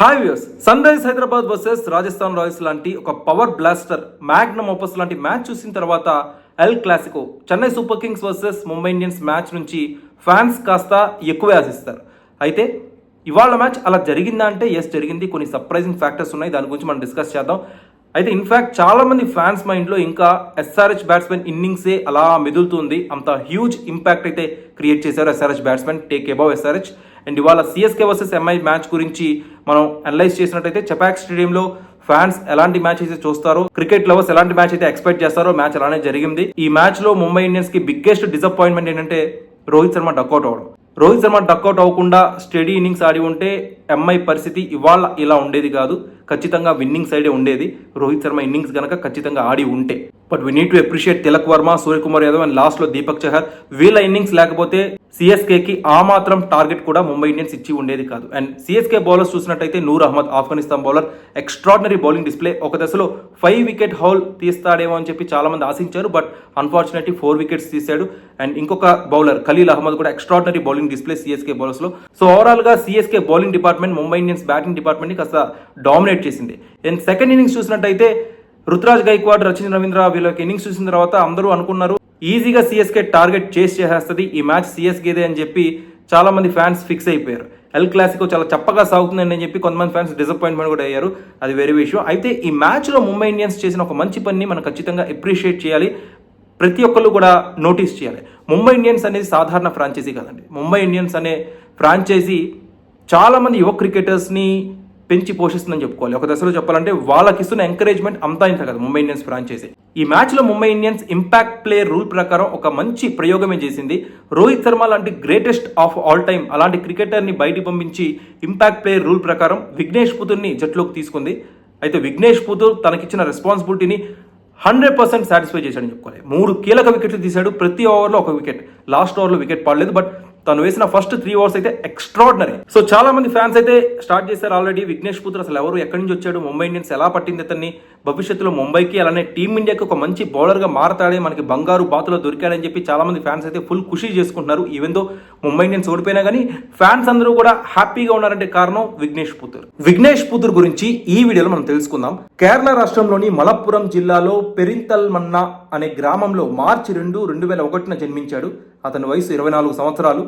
Hi viewers, Sunrisers Hyderabad versus Rajasthan Royals లాంటి ఒక power blaster magnum opus లాంటి match చూసిన తర్వాత El Clasico Chennai Super Kings versus Mumbai Indians match నుంచి ఫ్యాన్స్ కాస్త ఎక్కువే ఆశిస్తారు. అయితే ఇవాళ మ్యాచ్ అలా జరిగిందా అంటే ఎస్ జరిగింది. కొన్ని సర్ప్రైజింగ్ ఫ్యాక్టర్స్ ఉన్నాయి, దాని గురించి మనం డిస్కస్ చేద్దాం. అయితే ఇన్ఫ్యాక్ట్ చాలా మంది ఫ్యాన్స్ మైండ్లో ఇంకా ఎస్ఆర్హెచ్ బ్యాట్స్మెన్ ఇన్నింగ్సే అలా మెదులుతుంది. అంత హ్యూజ్ ఇంపాక్ట్ అయితే క్రియేట్ చేశారు SRH batsmen, take above SRH. And ఇవాళ సిఎస్కే వర్సెస్ ఎంఐ మ్యాచ్ గురించి మనం అనలైజ్ చేసినట్టయితే చెపాక్ స్టేడియంలో ఫ్యాన్స్ ఎలాంటి మ్యాచ్ అయితే చూస్తారో, క్రికెట్ లవర్స్ ఎలాంటి మ్యాచ్ అయితే ఎక్స్పెక్ట్ చేస్తారో మ్యాచ్ అలానే జరిగింది. ఈ మ్యాచ్ లో ముంబై ఇండియన్స్ కి బిగ్గెస్ట్ డిసప్పాయింట్మెంట్ ఏంటంటే రోహిత్ శర్మ డక్అవుట్ అవడం. రోహిత్ శర్మ డక్అవుట్ అవ్వకుండా స్టడీ ఇన్నింగ్స్ ఆడి ఉంటే ఎంఐ పరిస్థితి ఇవాళ ఇలా ఉండేది కాదు, ఖచ్చితంగా విన్నింగ్ సైడే ఉండేది. రోహిత్ శర్మ ఇన్నింగ్స్ కనుక ఖచ్చితంగా ఆడి ఉంటే. But we need to appreciate Tilak Varma, Suryakumar Yadav and last లో దీపక్ చహర్. వీళ్ళ ఇన్నింగ్స్ లేకపోతే సిఎస్కేకి ఆ మాత్రం టార్గెట్ కూడా ముంబై ఇండియన్స్ ఇచ్చి ఉండేది కాదు. అండ్ సిఎస్కే బౌలర్స్ చూసినట్టయితే Noor Ahmad, Afghanistan bowler, extraordinary bowling display. ఒక దశలో 5 వికెట్ హౌల్ తీస్తాడేమో అని చెప్పి చాలా మంది ఆశించారు, బట్ అన్ఫార్చునేట్లీ 4 వికెట్స్ తీశాడు. అండ్ ఇంకొక బౌలర్ ఖలీల్ అహ్మద్ కూడా extraordinary bowling display CSK bowlers లో. సో ఓవరాల్ గా CSK bowling department Mumbai Indians batting department ని కాస్త డామినేట్ చేసింది. అండ్ సెకండ్ ఇన్నింగ్స్ చూసినట్టయితే రుతురాజ్ గైక్వాడ్, రచిన్ రవీంద్ర వీళ్ళకి ఇన్నింగ్స్ చూసిన తర్వాత అందరూ అనుకున్నారు ఈజీగా సిఎస్కే టార్గెట్ చేసేస్తుంది, ఈ మ్యాచ్ సిఎస్కేదే అని చెప్పి చాలా మంది ఫ్యాన్స్ ఫిక్స్ అయిపోయారు. ఎల్ క్లాసికో చాలా చప్పగా సాగుతుందని చెప్పి కొంతమంది ఫ్యాన్స్ డిసప్పాయింట్మెంట్ కూడా అయ్యారు, అది వేరే విషయం. అయితే ఈ మ్యాచ్ లో ముంబై ఇండియన్స్ చేసిన ఒక మంచి పని మనం ఖచ్చితంగా అప్రిషియేట్ చేయాలి, ప్రతి ఒక్కళ్ళు కూడా నోటీస్ చేయాలి. ముంబై ఇండియన్స్ అనేది సాధారణ ఫ్రాంచైజీ కాదండి. ముంబై ఇండియన్స్ అనే ఫ్రాంచైజీ చాలా మంది యువ క్రికెటర్స్ని పెంచి పోషిస్తుందని చెప్పుకోవాలి. ఒక దశలో చెప్పాలంటే వాళ్ళకి ఇస్తున్న ఎంకరేజ్మెంట్ అంతా ఇంత కదా ముంబై ఇండియన్స్ ఫ్రాంచైజీ. ఈ మ్యాచ్ లో Mumbai Indians impact player rule ప్రకారం ఒక మంచి ప్రయోగమే చేసింది. రోహిత్ శర్మ లాంటి గ్రేటెస్ట్ ఆఫ్ ఆల్ టైమ్ అలాంటి క్రికెటర్ ని బయటికి పంపించి ఇంపాక్ట్ ప్లేయర్ రూల్ ప్రకారం విఘ్నేష్ పుతూర్ని జట్టులోకి తీసుకుంది. అయితే విఘ్నేష్ పుతూర్ తనకిచ్చిన రెస్పాన్సిబిలిటీని 100% సాటిస్ఫై చేశాడని చెప్పుకోవాలి. 3 కీలక వికెట్లు తీశాడు, ప్రతి ఓవర్లో ఒక వికెట్. లాస్ట్ ఓవర్లో వికెట్ పడలేదు, బట్ తను వేసిన ఫస్ట్ 3 ఓవర్స్ అయితే ఎక్స్ట్రాడినరీ. సో చాలా మంది ఫ్యాన్స్ అయితే స్టార్ట్ చేశారు ఆల్రెడీ, విఘ్నేష్ పుతూర్ అసలు ఎవరు, ఎక్కడి నుంచి వచ్చాడు, ముంబై ఇండియన్స్ ఎలా పట్టింది అతన్ని, భవిష్యత్తులో ముంబైకి అలానే టీమిండియాకి ఒక మంచి బౌలర్ గా మారతాడే, మనకి బంగారు బాతులో దొరికాడని చెప్పి చాలా మంది ఫ్యాన్స్ అయితే ఫుల్ ఖుషి చేసుకుంటున్నారు. ఈవెన్ దో ముంబై ఇండియన్స్ ఓడిపోయినా కానీ ఫ్యాన్స్ అందరూ కూడా హ్యాపీగా ఉన్నారంటే కారణం విఘ్నేష్ పుతూర్. విఘ్నేష్ పుతూర్ గురించి ఈ వీడియోలో మనం తెలుసుకుందాం. కేరళ రాష్ట్రంలోని మలప్పురం జిల్లాలో పెరింతల్మన్నా అనే గ్రామంలో మార్చి 2, 2001 జన్మించాడు. అతని వయసు 24 సంవత్సరాలు.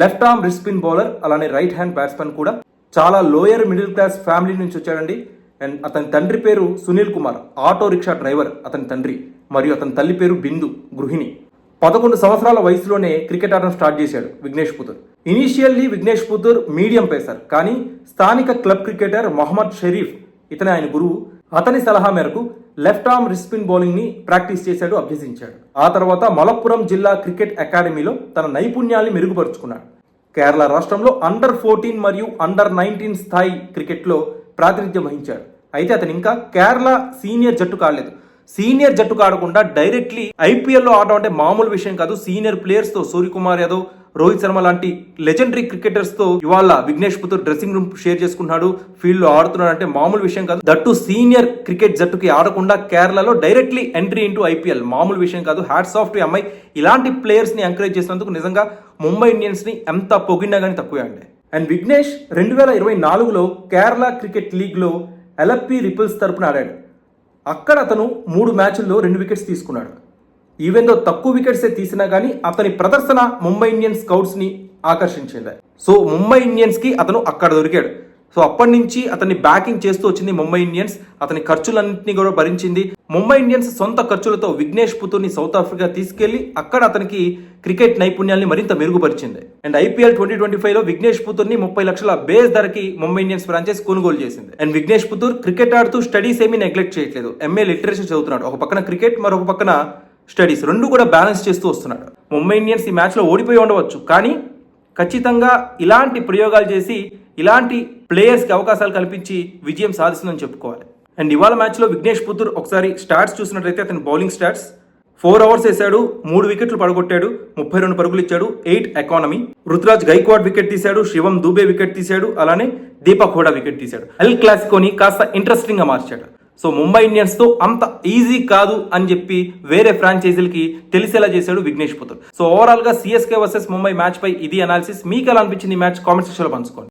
లెఫ్ట్ ఆర్మ్ రిస్పిన్ బౌలర్, అలానే రైట్ హ్యాండ్ బ్యాట్స్మెన్ కూడా. చాలా లోయర్ మిడిల్ క్లాస్ ఫ్యామిలీ నుంచి వచ్చాడండి. అండ్ అతని తండ్రి పేరు Sunil Kumar, auto rickshaw driver అతని తండ్రి, మరియు అతని తల్లి పేరు బిందు, గృహిణి. 11 సంవత్సరాల వయసులోనే క్రికెట్ ఆడడం స్టార్ట్ చేశాడు Vignesh Puthur. Initially Vignesh Puthur medium pacer, కానీ స్థానిక క్లబ్ క్రికెటర్ మొహమ్మద్ షరీఫ్, ఇతనే ఆయన గురువు, అతని సలహా మేరకు లెఫ్ట్ ఆర్మ్ రిస్పిన్ బౌలింగ్ ని ప్రాక్టీస్ చేశాడు, అభ్యసించాడు. ఆ తర్వాత మలప్పురం జిల్లా క్రికెట్ అకాడమీలో తన నైపుణ్యాన్ని మెరుగుపరుచుకున్నాడు. కేరళ రాష్ట్రంలో అండర్ 14 మరియు అండర్ 19 స్థాయి క్రికెట్లో ప్రాతినిధ్యం వహించాడు. అయితే అతను ఇంకా కేరళ సీనియర్ జట్టు కాలేదు. సీనియర్ జట్టు కాడకుండా డైరెక్ట్లీ ఐపీఎల్లో ఆడడం అంటే మామూలు విషయం కాదు. సీనియర్ ప్లేయర్స్ తో, సూర్యకుమార్ యాదవ్, రోహిత్ శర్మ లాంటి లెజెండరీ క్రికెటర్స్ తో ఇవాళ Vignesh Puthur dressing room share చేసుకుంటున్నాడు, ఫీల్డ్ లో ఆడుతున్నాడు అంటే మామూలు విషయం కాదు. దట్టు సీనియర్ క్రికెట్ జట్టుకి ఆడకుండా కేరళలో డైరెక్ట్లీ ఎంట్రీ ఇంటూ ఐపీఎల్ మామూలు విషయం కాదు. Hats off to MI. ఇలాంటి ప్లేయర్స్ ని ఎంకరేజ్ చేసినందుకు నిజంగా ముంబై ఇండియన్స్ ని ఎంత పొగిడినా కానీ తక్కువే అండి. అండ్ విఘ్నేష్ 2024లో కేరళ క్రికెట్ లీగ్ లో ఎల్ఎఫ్పి రిపుల్స్ తరపున ఆడాడు. అక్కడ అతను 3 మ్యాచ్ల్లో 2 వికెట్స్ తీసుకున్నాడు. ఈవెన్ దో తక్కువ వికెట్స్ తీసినా కానీ అతని ప్రదర్శన ముంబై ఇండియన్స్ స్కౌట్స్ ని ఆకర్షించింది. సో ముంబై ఇండియన్స్ కి అతను అక్కడ దొరికాడు. సో అప్పటి నుంచి అతన్ని బ్యాకింగ్ చేస్తూ వచ్చింది ముంబై ఇండియన్స్. అతని ఖర్చులన్నింటినీ కూడా భరించింది. ముంబై ఇండియన్స్ సొంత ఖర్చులతో విఘ్నేష్ పుతూర్ని సౌత్ ఆఫ్రికా తీసుకెళ్లి అక్కడ అతనికి క్రికెట్ నైపుణ్యాన్ని మరింత మెరుగుపరిచింది. అండ్ ఐపీఎల్ 2025లో విఘ్నేష్ పుతూర్ని 30 లక్షల బేస్ ధరకి ముంబై ఇండియన్స్ ఫ్రాంచైజ్ కొనుగోలు చేసింది. అండ్ విఘ్నేష్ పుతూర్ క్రికెట్ ఆడుతూ స్టడీస్ ఏమీ నెగ్లెక్ట్ చేయట్లేదు. ఎంఏ లిటరేచర్ చదువుతున్నాడు. ఒక పక్కన క్రికెట్, మరొక పక్కన స్టడీస్, 2 కూడా బ్యాలెన్స్ చేస్తూ వస్తున్నాడు. ముంబై ఇండియన్స్ ఈ మ్యాచ్లో ఓడిపోయి ఉండవచ్చు, కానీ ఖచ్చితంగా ఇలాంటి ప్రయోగాలు చేసి ఇలాంటి ప్లేయర్స్కి అవకాశాలు కల్పించి విజయం సాధిస్తుందని చెప్పుకోవాలి. అండ్ ఇవాళ మ్యాచ్లో విఘ్నేష్ పుతూర్ ఒకసారి స్టాట్స్ చూసినట్లయితే అతని బౌలింగ్ స్టాట్స్ 4 ఓవర్స్ వేశాడు, 3 వికెట్లు పడగొట్టాడు, 32 పరుగులు ఇచ్చాడు, 8 ఎకానమీ. రుతురాజ్ గైక్వాడ్ వికెట్ తీశాడు, శివం దూబే వికెట్ తీశాడు, అలానే దీపక్ హూడా వికెట్ తీశాడు. ఎల్ క్లాసికోని కాస్త ఇంట్రెస్టింగ్ గా మార్చాడు. సో ముంబై ఇండియన్స్ తో అంత ఈజీ కాదు అని చెప్పి వేరే ఫ్రాంచైజీలకి తెలిసేలా చేశాడు విఘ్నేష్ పుతూర్. సో ఓవరాల్ గా సిఎస్కే వర్సెస్ ముంబై మ్యాచ్ పై ఇది అనాలిసిస్. మీకు ఎలా అనిపించింది ఈ మ్యాచ్? కామెంట్ సెక్షన్ లో పంచుకోండి.